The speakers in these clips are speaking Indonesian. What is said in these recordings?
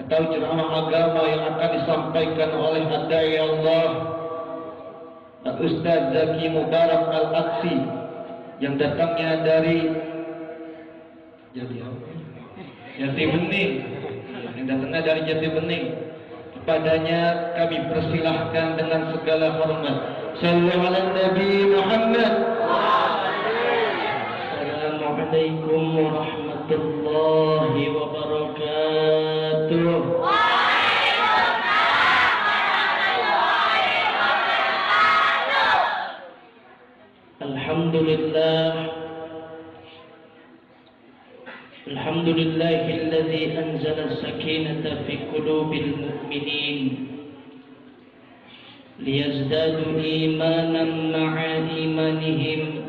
atau ceramah agama yang akan disampaikan oleh Dai Allah Ustaz Zaki Mubarak Al-Aksi yang datangnya dari Jati Bening, yang datangnya dari Jati Bening. Kepadanya kami persilahkan dengan segala hormat. Sallallahu ala Nabi Muhammad. Assalamualaikum warahmatullahi wabarakatuh. Alhamdulillah. Alhamdulillahilladzi anzala as-sakinata fi qulubil mu'minin liyazdadu imanan ma'a imanihim.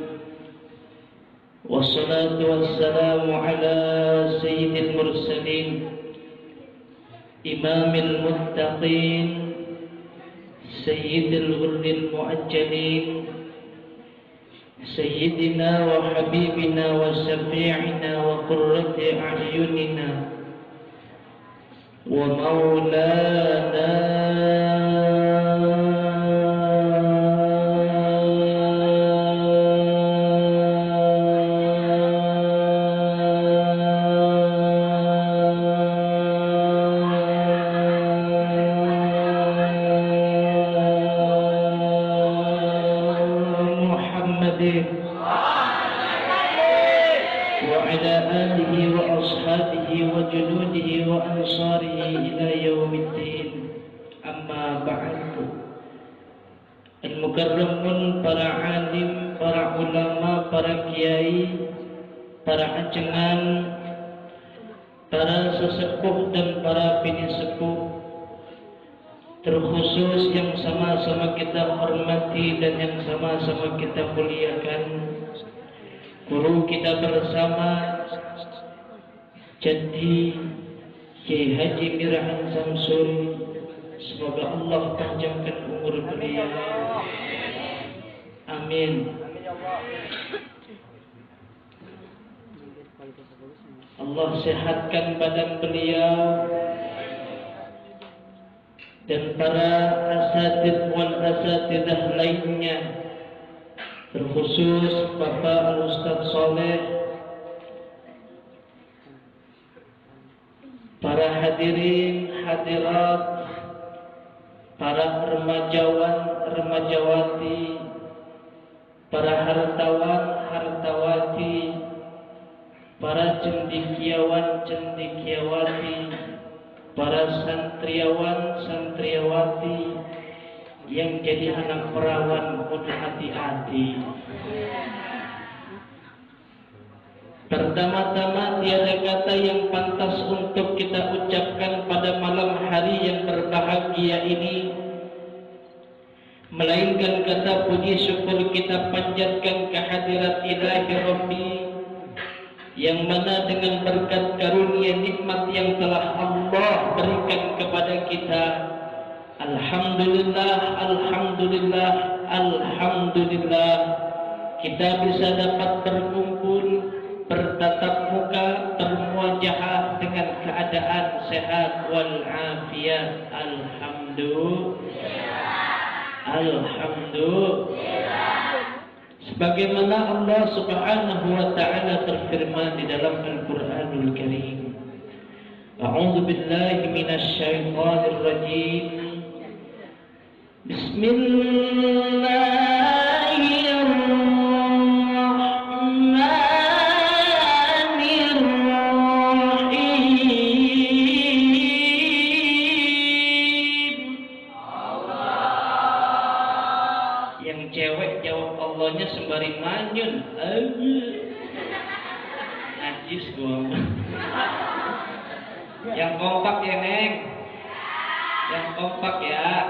Wassalatu wassalamu ala sayyidil mursalin imamil muttaqin sayyidil ghurril mu'ajjalin Sayyidina wa habibina wa syafi'ina wa qurrati a'yunina wa maulana Al-Mukarramun, para alim, para ulama, para kiai, para ajengan, para sesepuh dan para bini sepuh, terkhusus yang sama-sama kita hormati dan yang sama-sama kita muliakan, guru kita bersama Jadi Kiai Haji Mirahan Samsul. Semoga Allah panjangkan umur beliau. Amin. Allah sehatkan badan beliau dan para asatidz wal asatidzah lainnya, terkhusus Bapak Al-Ustaz Saleh, para hadirin hadirat, para remajawan remajawati, para hartawan hartawati, para cendekiawan cendekiawati, para santriawan santriawati yang jadi anak perawan, kudu hati-hati. Pertama-tama tiada kata yang pantas untuk kita ucapkan pada malam hari yang berbahagia ini, melainkan kata puji syukur kita panjatkan kehadirat Ilahi Rabbi, yang mana dengan berkat karunia nikmat yang telah Allah berikan kepada kita, alhamdulillah, alhamdulillah, alhamdulillah, kita bisa dapat berkumpul, bertatap muka, bermuajahah dengan keadaan sehat wal afiat. Alhamdulillah. Sebagaimana Allah Subhanahu wa taala berfirman di dalam Al-Qur'anul Karim, A'udzu billahi minasy syaithanir rajim. Bismillahirrahmanirrahim. Sembari manyun, najis gua. Yang kompak ya Neng, yang kompak ya.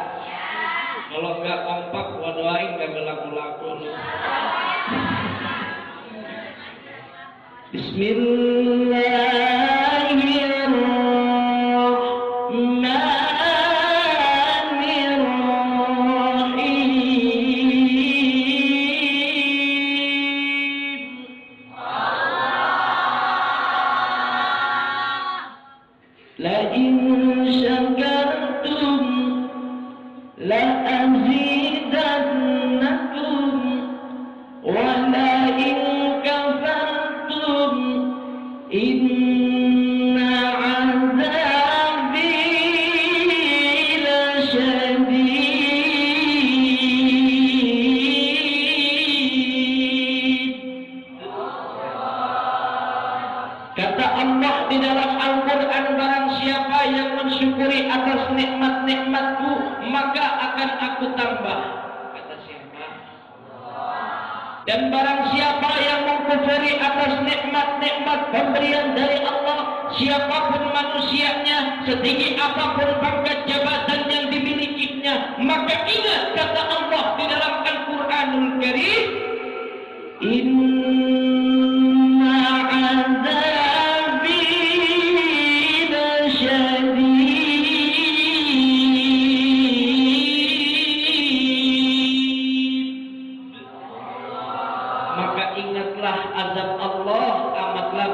Kalau nggak kompak, gua doain nggak laku-laku. Bismillahirrahmanirrahim. la in syakartum la azidannakum wa la in kafartum inna azabi lasyadid. Kata Allah di dalam Al-Quran, barang siapa yang mensyukuri atas nikmat-nikmatku maka akan aku tambah. Kata siapa? Dan barang siapa yang mengkufuri atas nikmat-nikmat pemberian dari Allah, siapapun manusianya, setinggi apapun pangkat jabatan yang dimilikinya, maka ingat kata Allah di dalam Al-Quranul Karim, inna azabi lasyadid. Maka ingatlah azab Allah amatlah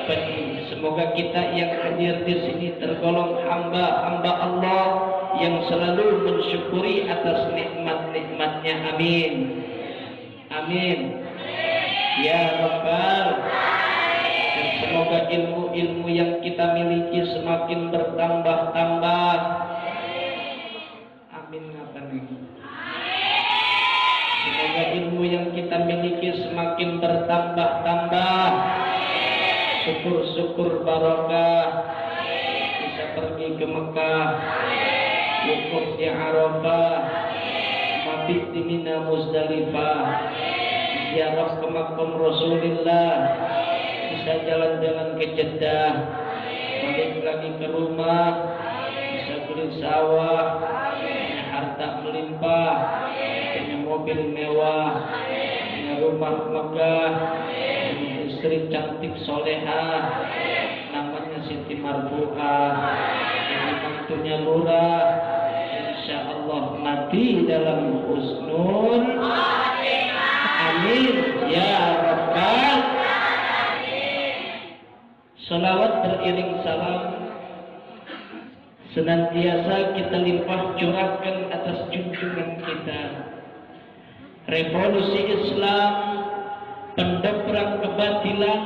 pedih. Semoga kita yang hadir di sini tergolong hamba-hamba Allah yang selalu mensyukuri atas nikmat-nikmatnya. Amin. Amin. Ya Rabbal. Dan semoga ilmu-ilmu yang kita miliki semakin bertambah-tambah. Amin. Apa nih? Semoga ilmu yang kita miliki semakin bertambah-tambah. Syukur-syukur barokah. Bisa pergi ke Mekah, wukuf di Arafah, mabit di Mina Muzdalifah, ziarah ke makam Rasulullah, bisa jalan-jalan ke Jeddah, balik lagi ke rumah, bisa beli sawah, punya harta melimpah, punya mobil mewah, punya rumah megah, punya istri cantik solehah, namanya Siti Marfu'ah, yang mantunya lurah, insya Allah mati dalam husnul. Amin ya Rabbal. Salawat beriring salam senantiasa kita limpah curahkan atas junjungan kita, revolusi Islam, pendobrak kebatilan,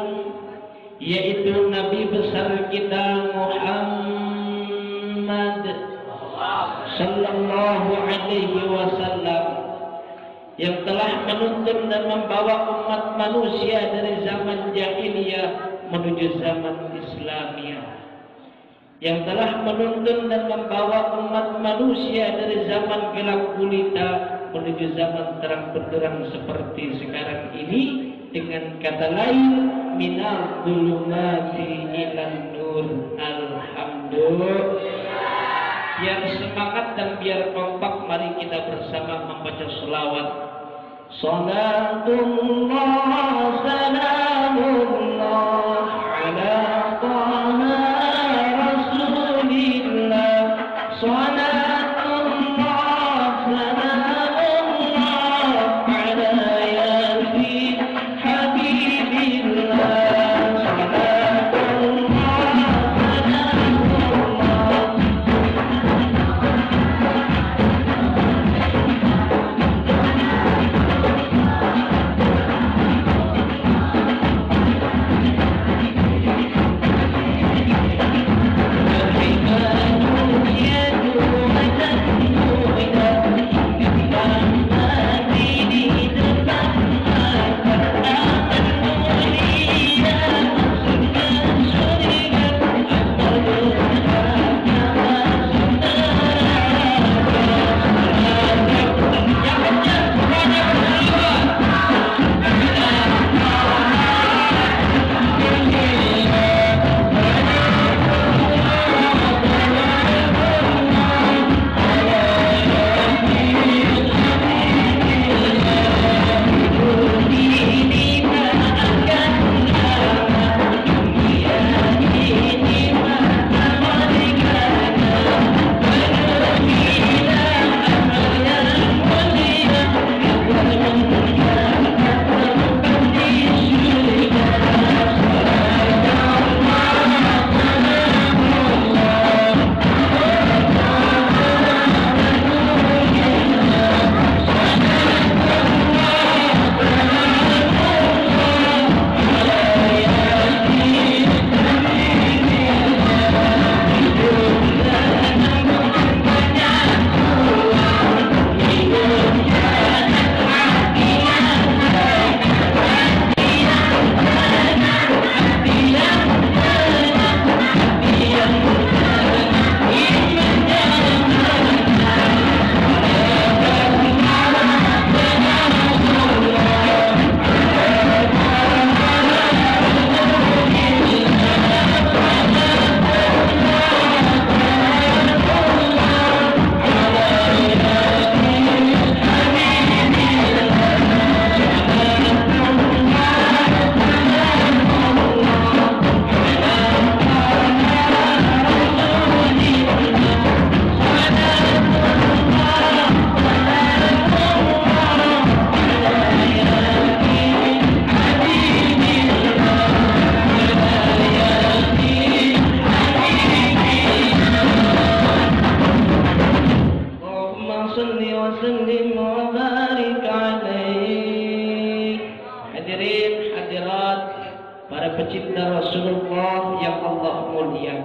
yaitu Nabi besar kita Muhammad sallallahu alaihi wasallam, yang telah menuntun dan membawa umat manusia dari zaman jahiliyah menuju zaman Islamiyah, yang telah menuntun dan membawa umat manusia dari zaman gelap gulita menuju zaman terang benderang seperti sekarang ini, dengan kata lain minal zulumati ilan nur. Alhamdulillah. Biar semangat dan biar kompak, mari kita bersama membaca selawat. Salatullah salamullah ala taha rasulillah. Salatullah salamullah ala yasin habibillah.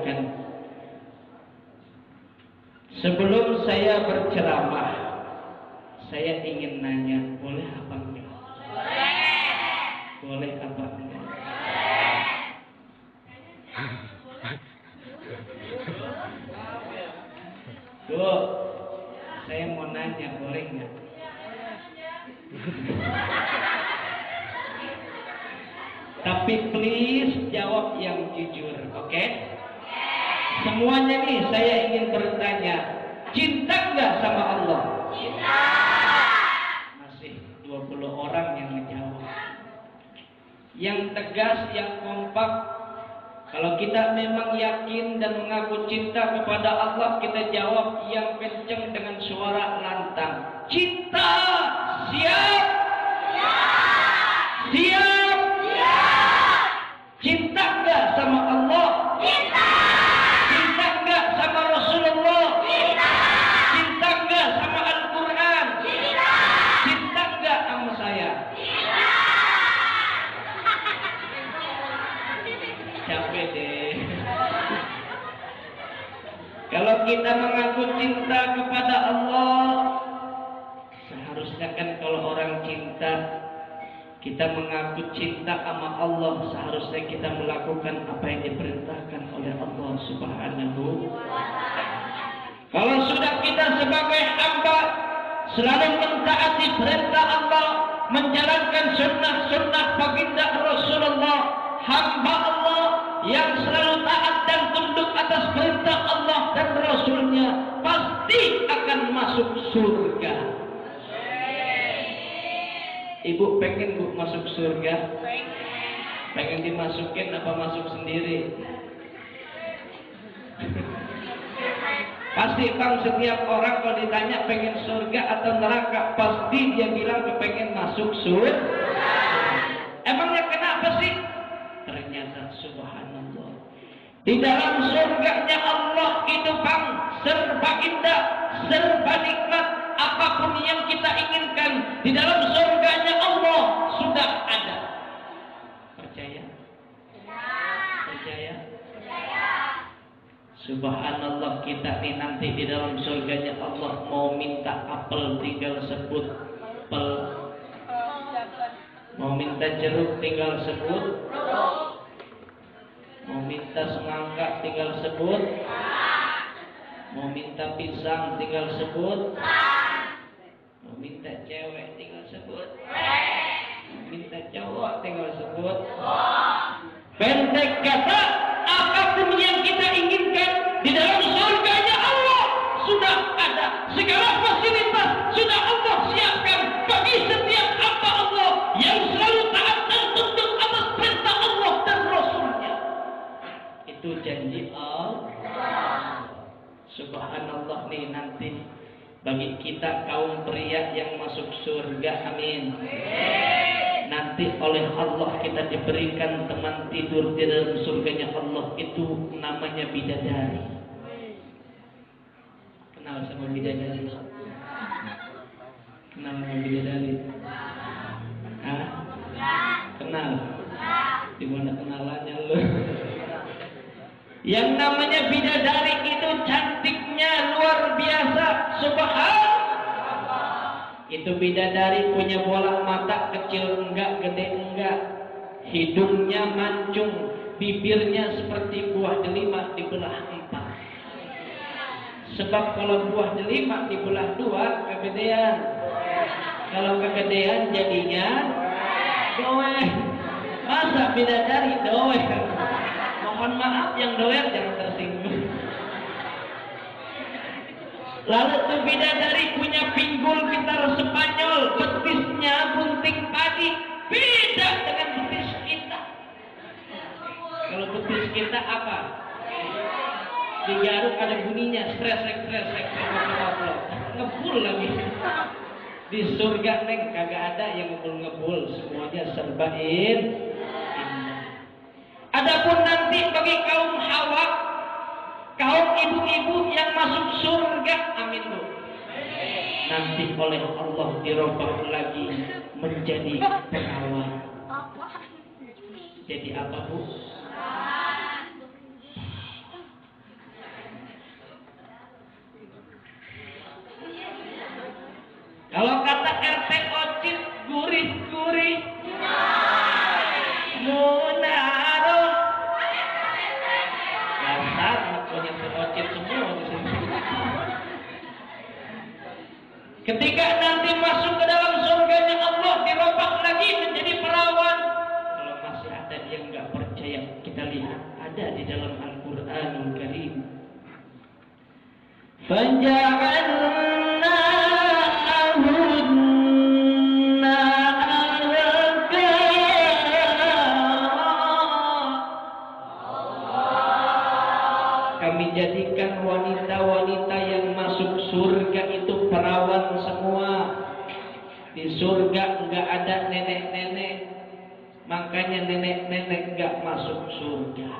muliakan, sebelum saya berceramah, saya ingin nanya, boleh apa enggak? Boleh apa enggak? Bu, saya mau nanya, boleh enggak? Tapi please jawab yang jujur, oke? Semuanya nih saya ingin bertanya, cinta nggak sama Allah? Cinta. Masih 20 orang yang menjawab. Yang tegas, yang kompak. Kalau kita memang yakin dan mengaku cinta kepada Allah, kita jawab yang kencang dengan suara lantang. Cinta. Siap. Siap. Cinta nggak sama Allah? Cinta. Cinta nggak sama Rasulullah? Cinta. Cinta nggak sama Al-Quran? Cinta. Cinta nggak sama saya? Cinta. Capek deh. Kalau kita mengaku cinta kepada Allah, seharusnya kan kalau orang cinta, kita mengaku cinta sama Allah, seharusnya kita melakukan apa yang diperintahkan oleh Allah Subhanahu wa Ta'ala. Kalau sudah kita sebagai hamba selalu mentaati perintah Allah, menjalankan sunnah-sunnah baginda Rasulullah, hamba Allah yang selalu taat dan tunduk atas perintah Allah dan Rasulnya, pasti akan masuk surga. Ibu pengen Bu masuk surga? Pengen dimasukin apa masuk sendiri? Pasti Bang, setiap orang kalau ditanya pengen surga atau neraka, pasti dia bilang kepengen masuk surga. Emangnya kenapa sih? Ternyata subhanallah, di dalam surganya Allah itu Bang, serba indah, serba nikmat. Apapun yang kita inginkan di dalam surganya Allah sudah ada. Percaya? Percaya? Subhanallah, kita nih nanti di dalam surganya Allah mau minta apel tinggal sebut pel, mau minta jeruk tinggal sebut, mau minta semangka tinggal sebut, mau minta pisang tinggal sebut, mau minta cewek tinggal sebut, mau minta cowok tinggal sebut. Pendek kata, apapun yang kita inginkan di dalam surganya Allah sudah ada. Segala fasilitas sudah Allah siapkan bagi setiap hamba Allah yang selalu taat dan tunduk atas perintah Allah dan Rasulnya. Itu janji Allah. Subhanallah nih nanti bagi kita kaum pria yang masuk surga, amin. Nanti oleh Allah kita diberikan teman tidur di dalam surganya Allah, itu namanya bidadari. Kenal sama bidadari? Kenal sama bidadari? Hah? Kenal? Dimana kenalannya lu? Yang namanya bidadari itu cantiknya luar biasa, subhanallah. Itu bidadari punya bola mata, kecil enggak, gede enggak, hidungnya mancung, bibirnya seperti buah delima dibelah 4. Sebab kalau buah delima dibelah 2 kegedean, kalau kegedean jadinya doer. Masa bidadari doer? Mohon maaf yang doer jangan tersinggung. Lalu tuh bidadari punya pinggul gitar Spanyol, betisnya bunting padi, beda dengan betis kita. Kalau betis kita apa? Digaruk ada bunyinya, stresek, ngebul lagi. Di surga neng kagak ada yang ngebul, semuanya serba indah. Adapun nanti bagi kaum Hawa, kaum ibu-ibu yang masuk surga, amin Bu, nanti oleh Allah dirubah lagi menjadi perawan. Jadi apa Bu? Bahasa RT Ocit gurih-gurih. Munaro. Dasar makanya Ocit semua di sini. Ketika nanti masuk ke dalam surganya Allah, diropak lagi menjadi perawan. Kalau masih ada yang nggak percaya, kita lihat ada di dalam Al-Qur'anul Karim. Kami jadikan wanita-wanita yang masuk surga itu perawan semua. Di surga enggak ada nenek-nenek, makanya nenek-nenek enggak masuk surga.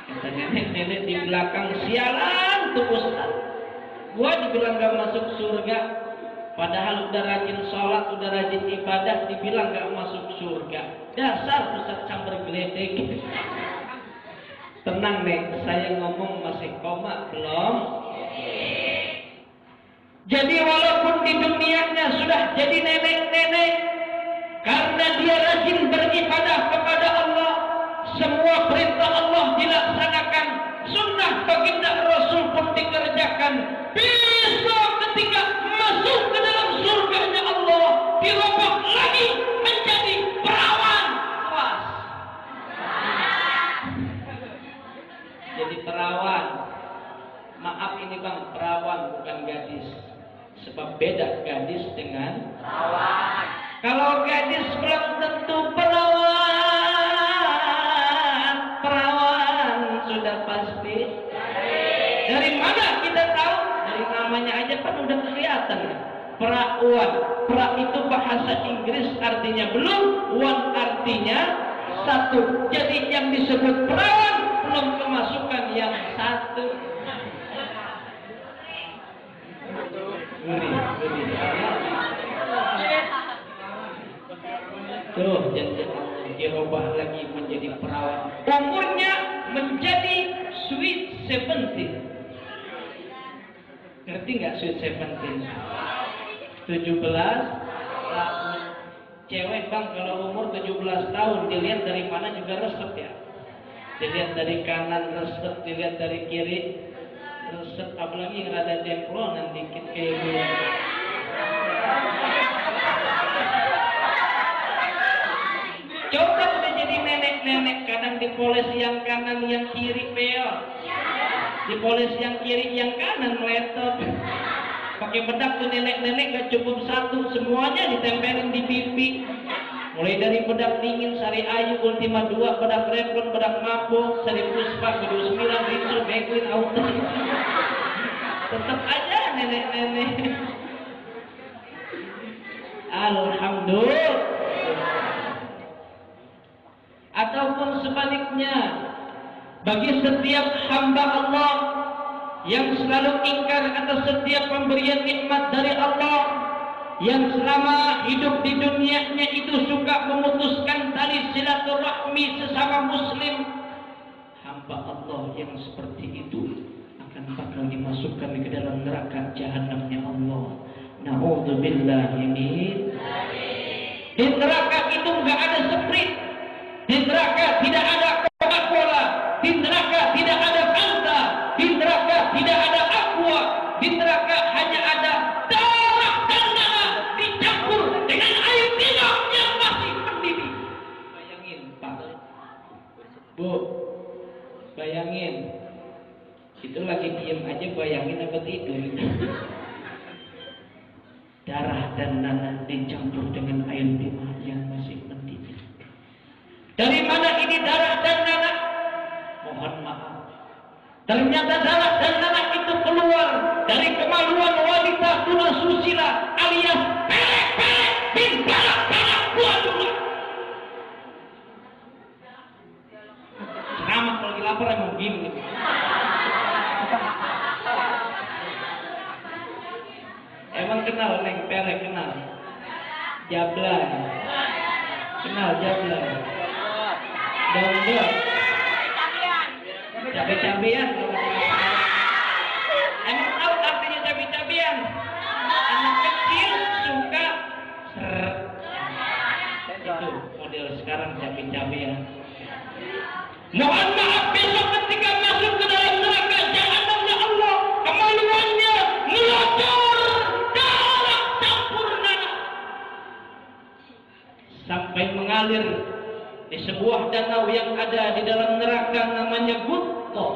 Kata nenek-nenek di belakang, sialan tuh Ustaz, gua dibilang enggak masuk surga, padahal udah rajin sholat, udah rajin ibadah, dibilang enggak masuk surga. Dasar Ustaz campur geledek. Tenang nek, saya ngomong masih koma belum. Jadi walaupun di dunianya sudah jadi nenek-nenek, karena dia rajin beribadah kepada Allah, semua perintah Allah dilaksanakan, sunnah baginda Rasul pun dikerjakan. Besok ketika masuk ke dalam surganya Allah, dirubah lagi menjadi perawan. Awas. Jadi perawan. Maaf ini bang, perawan bukan gadis. Sebab beda gadis dengan perawan. Kalau gadis belum tentu perawan. Perawan sudah pasti. Dari mana kita tahu? Dari namanya aja kan udah kelihatan. Perawan. Pra itu bahasa Inggris artinya belum, wan artinya satu. Jadi yang disebut perawan belum kemasukan yang satu. Tuh janji Allah dirubah lagi menjadi perawan. Umurnya menjadi sweet 17. Ngerti nggak sweet 17? 17 tahun. Cewek bang kalau umur 17 tahun dilihat dari mana juga resep ya. Dilihat dari kanan resep, dilihat dari kiri resep, apalagi yang ada jemplonan dikit kayak gini. Coba udah jadi nenek-nenek, kadang dipoles yang kanan yang kiri peot, dipoles yang kiri yang kanan meletot. Pakai bedak tuh nenek-nenek gak cukup satu, semuanya ditempelin di pipi. Mulai dari bedak dingin, Sari Ayu, Ultima 2, bedak Revlon, bedak Mapo, Sari Puspa, Kedua 9, Rinso, Bequin, Auto. Tetap aja nenek-nenek. Alhamdulillah. Ataupun sebaliknya, bagi setiap hamba Allah yang selalu ingkar atas setiap pemberian nikmat dari Allah, yang selama hidup di dunianya itu suka memutuskan tali silaturahmi sesama muslim, hamba Allah yang seperti itu akan bakal dimasukkan ke dalam neraka jahanamnya Allah. Na'udzubillah ini. Di neraka itu nggak ada Sprite, di neraka tidak ada Coca-Cola, di neraka tidak ada Fanta, di neraka tidak ada Aqua, di neraka hanya ada darah dan nanah dicampur dengan air minum yang masih mendidih. Bayangin Pak, Bu, bayangin. Itu lagi diem aja, bayangin apa tidur. Darah dan nanah dicampur dengan air minum yang masih mendidih. Dari mana ini darah dan nanah? Mohon maaf. Ternyata darah dan nanah itu keluar dari kemaluan wanita tunasusila alias pelek-pelek bin balak-balak buah dulu. Ceramah kalau lagi lapar emang gini. Emang kenal Neng Pelek, kenal? Jablan. Kenal Jablan. Dongdok. Cabe-cabean. Emang tahu artinya cabe-cabean? Anak sekarang cabai-cabean. Mohon maaf besok ketika masuk ke dalam neraka jahanamnya Allah, kemaluannya melocor darah campur darah sampai mengalir di sebuah danau yang ada di dalam neraka namanya Gutto.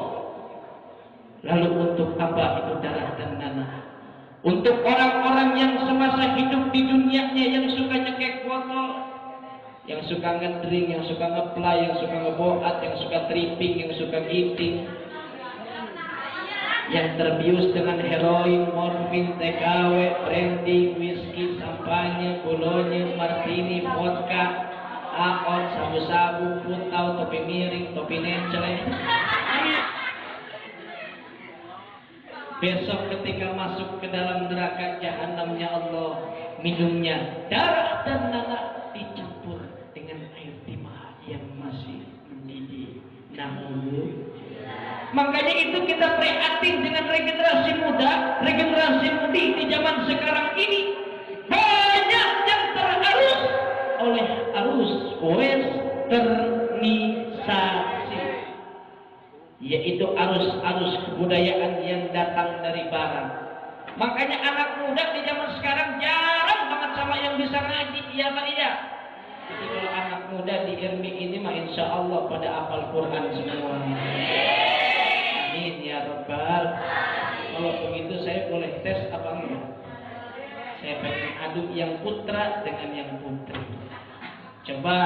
Lalu untuk apa itu darah dan nanah? Untuk orang-orang yang semasa hidup di dunianya yang suka nyekek botol, yang suka ngedrink, yang suka ngeplay, yang suka ngeboat, yang suka tripping, yang suka giting, yang terbius dengan heroin, morfin, TKW, brandy, whisky, sampanye, bolonye, martini, vodka, alkohol, sabu-sabu, putau, topi miring, topi nenceleh. Besok ketika masuk ke dalam neraka jahanamnya Allah, minumnya darah dan nanah dicampur dengan air timah yang masih mendidih. Namun, makanya itu kita prihatin dengan regenerasi muda, regenerasi mudi di zaman sekarang ini. Banyak yang terarus oleh arus westernisasi, yaitu arus-arus kebudayaan yang datang dari barat. Makanya anak muda di zaman sekarang jarang banget sama yang bisa ngaji. Iya Pak, iya. Jadi kalau anak muda di Irmi ini mah insya Allah pada hafal Quran semua. Amin ya Rabbal. Kalau begitu saya boleh tes apa enggak? Saya pengen adu yang putra dengan yang putri. Coba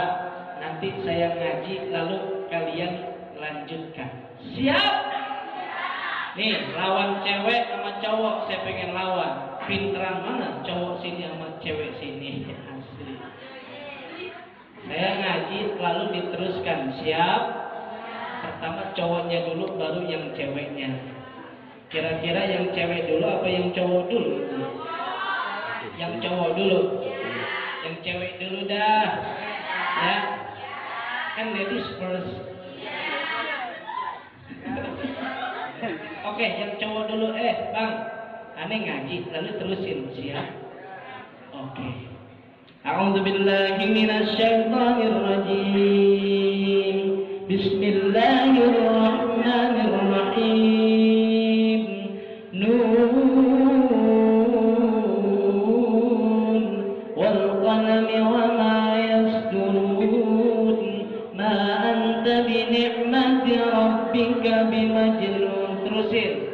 nanti saya ngaji lalu kalian lanjutkan. Siap? Nih, lawan cewek sama cowok saya pengen lawan. Pinteran mana cowok sini sama cewek sini? Asli. Saya ngaji lalu diteruskan. Siap? Pertama cowoknya dulu baru yang ceweknya. Kira-kira yang cewek dulu apa yang cowok dulu? Yang cowok dulu. Yang cewek dulu dah. Ya. Kan ladies first. Oke, yang cowok dulu. Bang, aneh ngaji lalu terusin. Siap? Oke. A'udzubillahi minasyaitonir rajim. Bismillahirrahmanirrahim. Nun wal qalami wa ma yasturun. Ma anta bi ni'mati rabbika bimajnun. Terusin.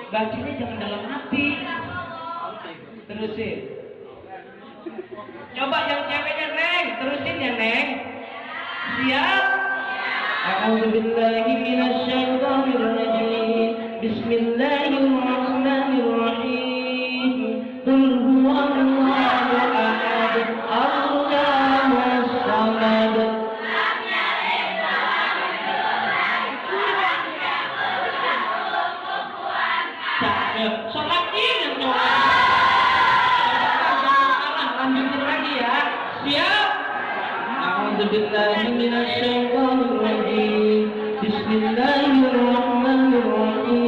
Bacanya jangan dalam hati. Terusin. Coba yang ceweknya Neng, terusin ya Neng. Siap? A'udzubillahi minasyaitonir rajim. Bismillahirrahmanirrahim. Qul huwallahu ahad. Allahus samad. Sholat ini lanjutin lagi ya. Siap? A'udzubillahi minasyaitonir rajim. Bismillahirrahmanirrahim.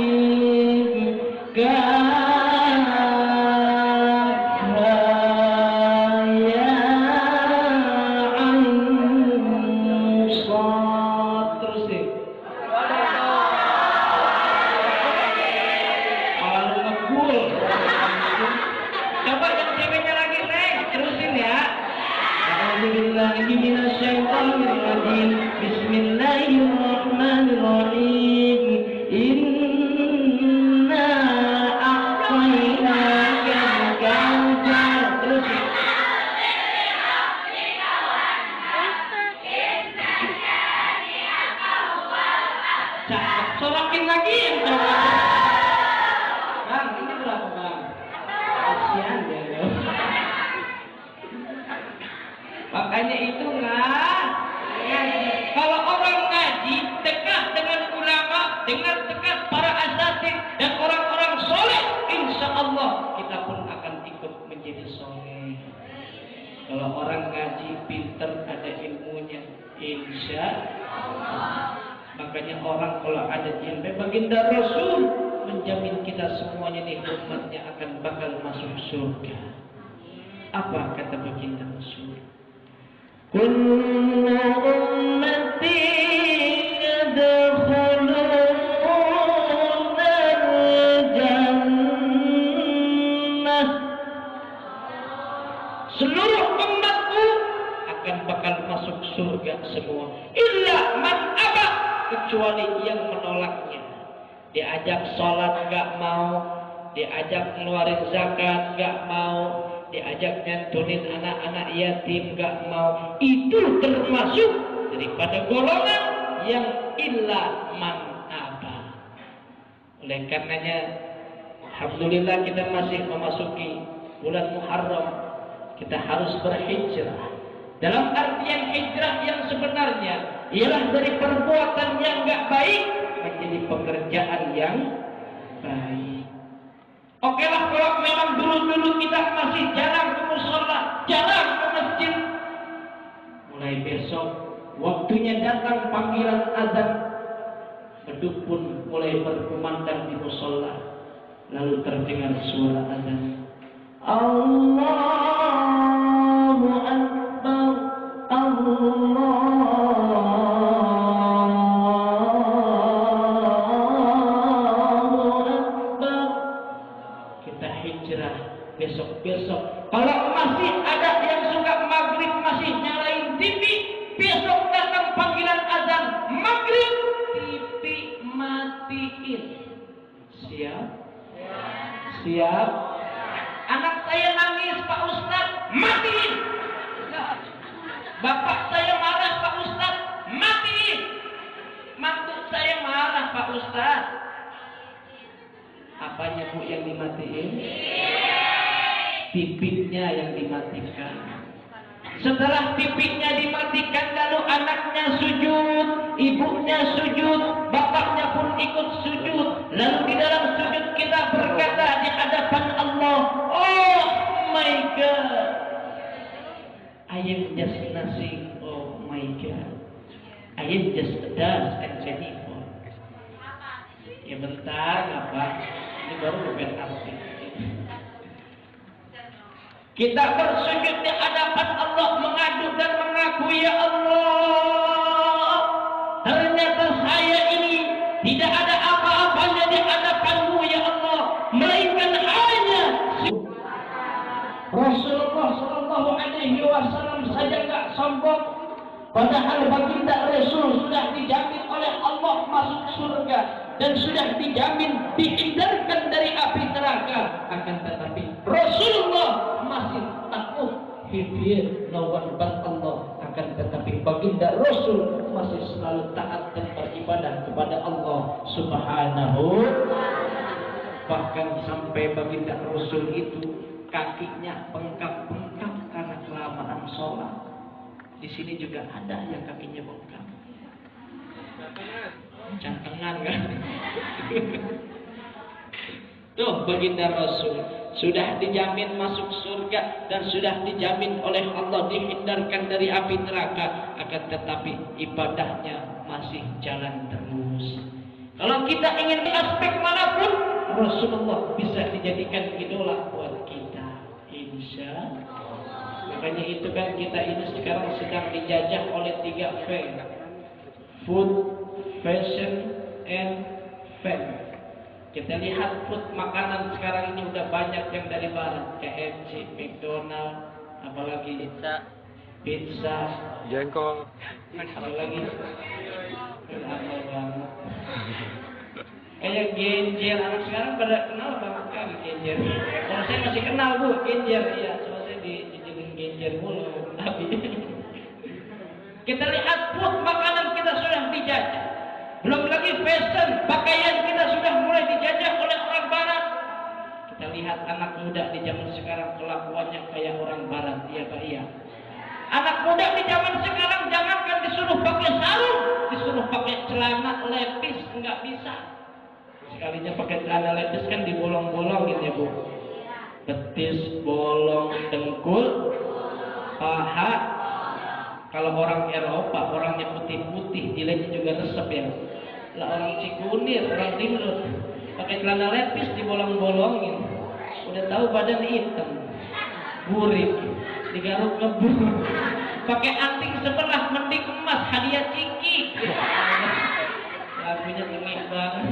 Bismillahirrahmanirrahim. Inna a'tainaka al-kautsar. Terus. Sorokin lagi yang cowok. Bang, ini berapa bang? Kasihan ya. Makanya itu nggak ngaji. Kalau orang ngaji dekat dengan ulama, dengan dekat para asatidz dan orang-orang soleh, insya Allah kita pun akan ikut menjadi soleh. Kalau orang ngaji pinter ada ilmunya, insya Allah. Makanya orang kalau ada jilbab baginda Rasul menjamin kita semuanya nih umatnya akan bakal masuk surga. Apa kata baginda Rasul? Kullu ummati yadkhuluna al-jannah. Seluruh umatku akan bakal masuk surga semua. Illa man aba, kecuali yang menolaknya. Diajak sholat gak mau, diajak ngeluarin zakat gak mau, diajak nyantunin anak-anak yatim gak mau. Itu termasuk daripada golongan yang illa man aba. Oleh karenanya alhamdulillah kita masih memasuki bulan Muharram. Kita harus berhijrah. Dalam artian hijrah yang sebenarnya ialah dari perbuatan yang gak baik menjadi pekerjaan yang baik. Oke lah, kalau memang dulu-dulu kita masih jarang ke mushola, jarang ke masjid, mulai besok waktunya datang panggilan azan, beduk pun mulai berkumandang di mushola, lalu terdengar suara azan. Allahu Akbar, Allah. Besok kalau masih ada yang suka maghrib masih nyalain TV, besok datang panggilan azan maghrib, TV matiin. Siap? Siap? Anak saya nangis Pak Ustadz, matiin. Bapak saya marah Pak Ustadz, matiin. Mantu saya marah Pak Ustadz. Apanya Bu yang dimatiin? TV-nya yang dimatikan. Setelah TV-nya dimatikan, lalu anaknya sujud, ibunya sujud, bapaknya pun ikut sujud. Lalu di dalam sujud kita berkata di hadapan Allah, oh my God, I am just nothing. Oh my God, I am just a dust and Jennifer. Ya bentar, apa? Ini baru bukan arti. Kita bersujud di hadapan Allah, mengadu dan mengaku, ya Allah, ternyata saya ini tidak ada apa-apanya di hadapan-Mu ya Allah, melainkan hanya Rasulullah Shallallahu Alaihi Wasallam saja nggak sombong, padahal baginda Rasul sudah dijamin oleh Allah masuk surga dan sudah dijamin dihindarkan dari api neraka. Akan tetapi Rasulullah masih takut hifir lawan Allah. Akan tetapi baginda Rasul masih selalu taat dan beribadah kepada Allah Subhanahu. Bahkan sampai baginda Rasul itu kakinya bengkak-bengkak karena kelamaan sholat. Di sini juga ada yang kakinya bengkak. Cantengan kan? Tuh baginda Rasul sudah dijamin masuk surga dan sudah dijamin oleh Allah dihindarkan dari api neraka. Akan tetapi ibadahnya masih jalan terus. Kalau kita ingin di aspek manapun, Rasulullah bisa dijadikan idola buat kita, insya Allah. Makanya itu kan kita ini sekarang sedang dijajah oleh 3 V, food, fashion, and fame. Kita lihat food makanan sekarang ini udah banyak yang dari barat, KFC, McDonald, apalagi pizza, jengkol, apalagi kayak Genjer. Anak sekarang pada kenal banget kali Genjer. Kalau saya masih kenal Bu Genjer, iya, soalnya saya dijadiin Genjer mulu. Kita lihat food makanan kita sudah dijajah. Belum lagi fashion, pakaian kita sudah mulai dijajah oleh orang barat. Kita lihat anak muda di zaman sekarang kelakuannya kayak orang barat, iya Pak, iya. Anak muda di zaman sekarang jangankan disuruh pakai sarung, disuruh pakai celana lepis nggak bisa. Sekalinya pakai celana lepis kan dibolong-bolongin ya Bu. Betis, bolong, dengkul, paha. Kalau orang Eropa, orangnya putih-putih, jilatnya juga resep ya. Lah orang Cikunir, orang Timur, pakai celana lepis dibolong-bolongin. Udah tahu badan hitam. burik digaruk ngebul pakai anting sebelah mending emas hadiah ciki lagunya tinggi banget.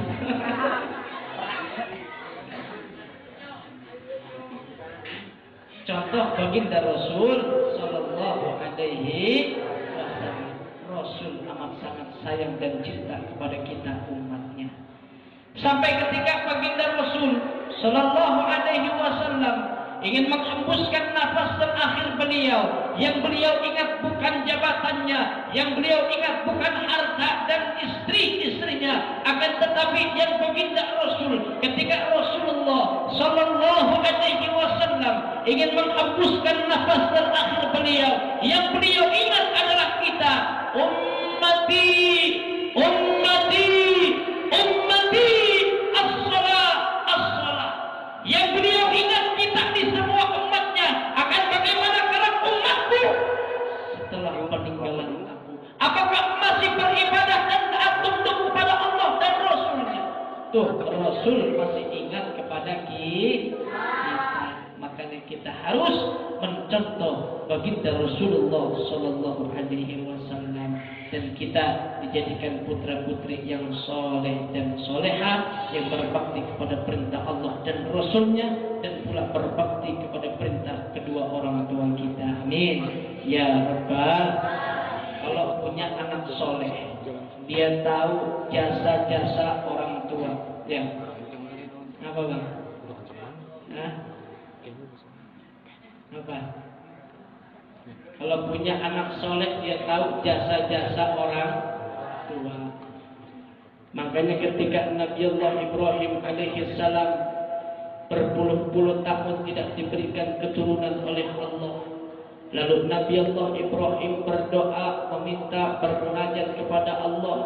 Contoh baginda Rasul Sallallahu Alaihi Wasallam. Rasul amat sangat sayang dan cinta kepada kita umatnya. Sampai ketika baginda Rasul Sallallahu Alaihi Wasallam ingin menghembuskan nafas terakhir beliau, yang beliau ingat bukan jabatannya, yang beliau ingat bukan harta dan istri-istrinya, akan tetapi yang baginda Rasul ketika Rasulullah Sallallahu Alaihi Wasallam ingin menghembuskan nafas terakhir beliau, yang beliau ingat adalah kita. Ummati, ummati, ummati, as-salah, as-salah. Yang beliau ingat kita di semua umatnya, akan bagaimana kalau umatku setelah peninggalan aku, apakah masih beribadah dan taat tunduk kepada Allah dan Rasulnya? Tuh, Rasul masih ingat kepada kita. Makanya kita harus mencontoh baginda Rasulullah Sallallahu Alaihi Wasallam, dan kita dijadikan putra-putri yang soleh dan soleha, yang berbakti kepada perintah Allah dan Rasulnya, dan pula berbakti kepada perintah kedua orang tua kita. Amin ya Rabbal. Kalau punya anak soleh, dia tahu jasa-jasa orang tua. Ya, apa bang? Hah? Apa? Kalau punya anak soleh, dia tahu jasa-jasa orang tua. Makanya ketika Nabi Allah Ibrahim alaihi salam berpuluh-puluh tahun tidak diberikan keturunan oleh Allah, lalu Nabi Allah Ibrahim berdoa, meminta, bermunajat kepada Allah.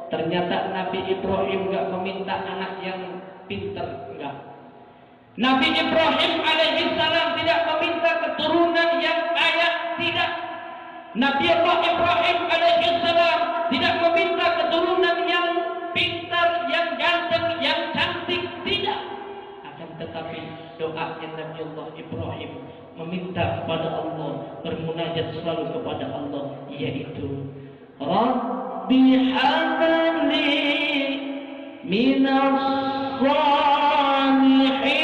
Ternyata Nabi Ibrahim enggak meminta anak yang pintar, enggak. Nabi Ibrahim alaihi salam tidak meminta keturunan yang kaya, tidak. Nabi Allah Ibrahim alaihi salam tidak meminta keturunan yang pintar, yang ganteng, yang cantik, tidak. Akan tetapi doanya Nabi Allah Ibrahim meminta kepada Allah, bermunajat selalu kepada Allah, yaitu Rabbi habli minas salihin.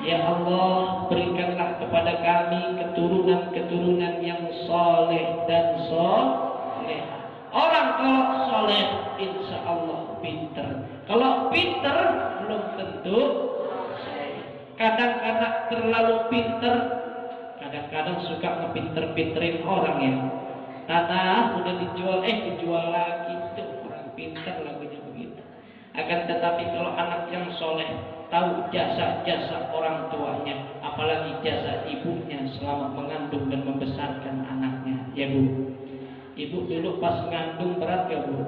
Ya Allah, berikanlah kepada kami keturunan-keturunan yang soleh dan soleh. Orang kalau soleh, insya Allah pinter. Kalau pinter, belum tentu soleh. Kadang-kadang terlalu pinter, kadang-kadang suka ngepinter-pinterin orang ya. Tanah udah dijual lagi. Tuh orang pinter lagunya begitu. Akan tetapi kalau anak yang soleh, tahu jasa-jasa orang tuanya, apalagi jasa ibunya selama mengandung dan membesarkan anaknya. Ya Bu, ibu dulu pas mengandung berat ya Bu?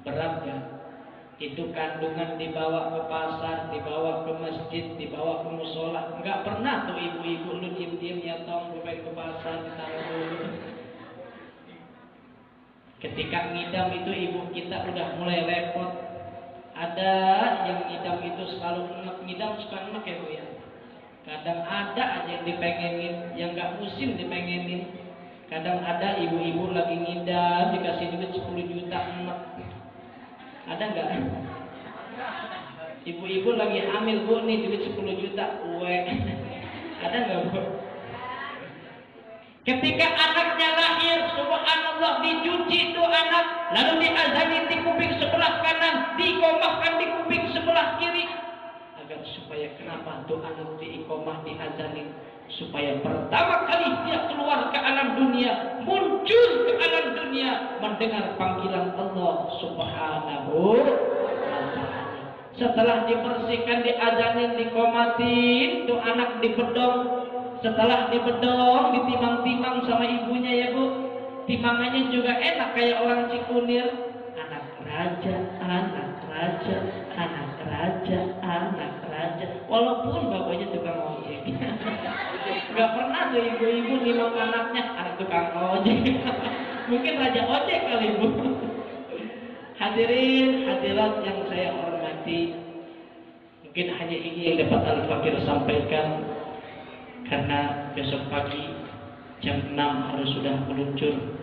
Berat ya. Itu kandungan dibawa ke pasar, dibawa ke masjid, dibawa ke musola. Enggak pernah tuh ibu-ibu lu diem-diem ya tong gue ke pasar ditaruh dulu. Ketika ngidam itu ibu kita udah mulai repot. Ada yang ngidam itu selalu enak, ngidam suka enak ya Bu ya. Kadang ada aja yang dipengenin, yang nggak musim dipengenin. Kadang ada ibu-ibu lagi ngidam dikasih duit 10 juta enak. Ada nggak? Ibu-ibu lagi hamil Bu nih duit 10 juta, ada nggak Bu? Ketika anaknya lahir, subhanallah, dicuci itu anak, lalu diazani di kuping sebelah kanan, diikomahkan di kuping sebelah kiri. Agar supaya kenapa tuh anak diikomah, diazani? Supaya pertama kali dia keluar ke alam dunia, muncul ke alam dunia, mendengar panggilan Allah subhanahu wa ta'ala. Setelah dibersihkan, diazanin, dikomatin, tuh anak dibedong. Setelah dibedong, ditimang-timang sama ibunya ya Bu. Timangannya juga enak kayak orang Cikunir. Anak raja, anak raja, anak raja, anak raja. Walaupun bapaknya tukang ojek. Gak pernah tuh ibu-ibu nimang anaknya anak tukang ojek. Mungkin raja ojek kali Bu. Hadirin hadirat yang saya hormati, mungkin hanya ini yang dapat Al-Fakir sampaikan, karena besok pagi jam 6 harus sudah meluncur.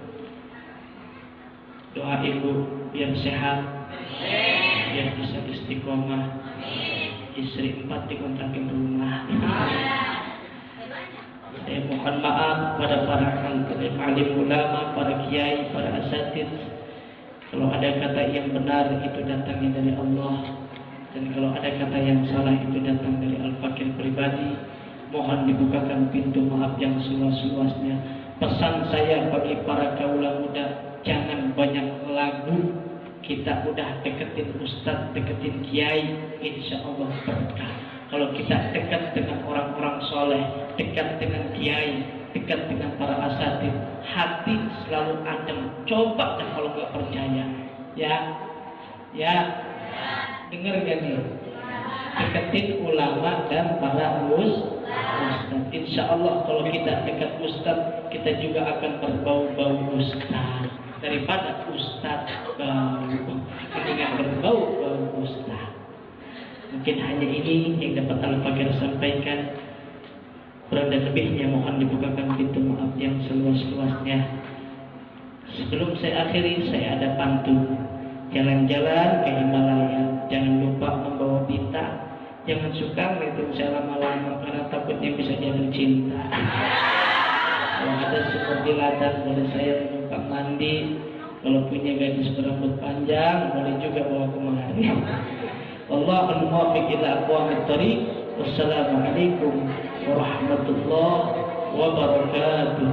Doa ibu biar sehat, biar bisa istiqomah, istri 4 dikontrakin rumah. Saya mohon maaf pada para alim ulama, para kiai, para asatid. Kalau ada kata yang benar itu datangnya dari Allah, dan kalau ada kata yang salah itu datang dari Al-Fakir pribadi. Mohon dibukakan pintu maaf yang seluas-luasnya. Pesan saya bagi para kaula muda, jangan banyak lagu. Kita udah deketin ustadz, deketin kiai, insya Allah berkah. Kalau kita dekat dengan orang-orang soleh, dekat dengan kiai, dekat dengan para asatid, hati selalu adem. Coba deh kalau nggak percaya, ya, dengar gak nih? Deketin ulama dan para ustadz. Insya Allah kalau kita dekat ustadz, kita juga akan berbau-bau ustadz. Daripada ustadz bau, mendingan berbau-bau ustadz. Mungkin hanya ini yang dapat Al-Fakir sampaikan. Kurang dan lebihnya mohon dibukakan pintu maaf yang seluas-luasnya. Sebelum saya akhiri, saya ada pantun. Jalan-jalan ke Himalaya, jangan lupa membawa pita. Jangan suka ngeliatin saya lama-lama, karena takutnya bisa jatuh cinta. Kalau ada seperti ladang, boleh saya numpang mandi. Kalau punya gadis berambut panjang, boleh juga bawa kemari. Wallahul muwaffiq ila aqwamit thoriq. Wassalamualaikum warahmatullahi wabarakatuh.